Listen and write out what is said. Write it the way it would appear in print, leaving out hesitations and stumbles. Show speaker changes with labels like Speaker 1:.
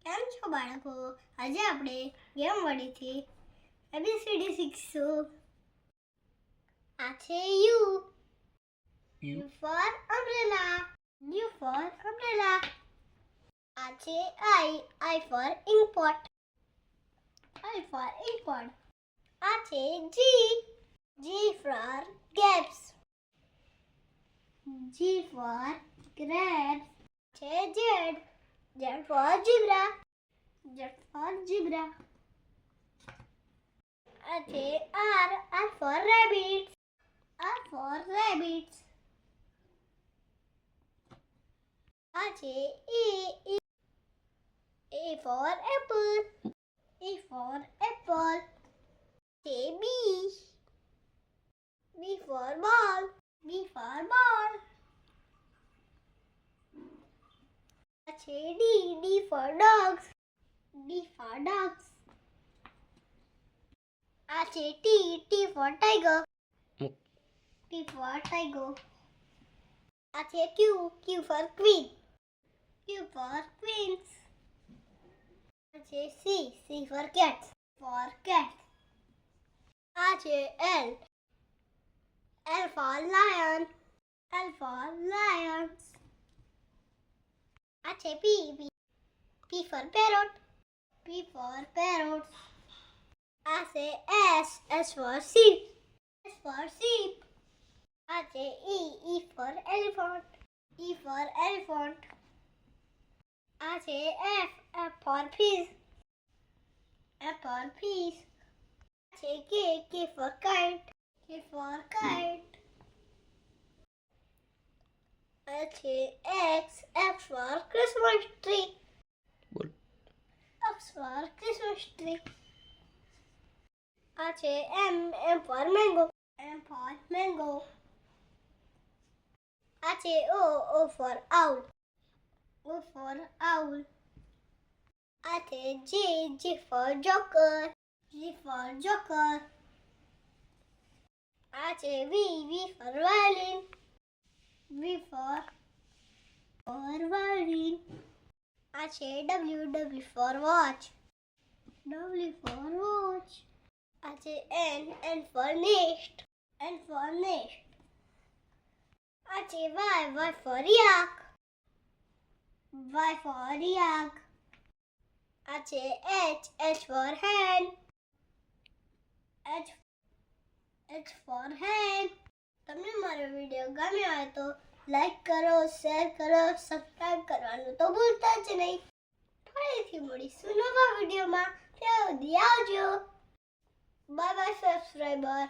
Speaker 1: કેમ છો બાળકો? આજે આપણે ગેમ વડીથી એબીસીડી શીખશું. આ છે you. You for umbrella. You for umbrella. આ છે આઈ. આઈ ફોર ઇમ્પોર્ટ. આઈ ફોર ઇમ્પોર્ટ. આ છે જી. G four grapes. G four grapes. છે Z. Z for zebra. Z for zebra. A R. R for rabbit. R for rabbits. A E. A for apple. A for apple. A B. B for ball. B for ball. D. D for dogs. D for dogs. T. T for tiger. T for tiger. Q. Q for queen. Q for queens. C. C for cats. For cats. L. L for lion. L for lions. P. P for parrot. P for parrots. S. S for sheep. S for sheep. E. E for elephant. E for elephant. F. F for fish. F for fish. K. K for kite. K for kite. X. X for Christmas tree. X for Christmas tree. M. M for mango. M for mango. O. O for owl. O for owl. J. J for joker. J for joker. V. V for violin. V for violin. W. W for watch. W for watch. N. N for nest. N for nest. Y. Y for yak. Y for yak. H. H for hen. H for hen. તમને મારો video ગમ્યો હોય તો like કરો, share કરો, subscribe કરવાનું તો ભૂલતા જ નહીં. ફરીથી મળીશું નવા વિડિયોમાં. ત્યાં સુધી આવજો. Bye bye subscriber.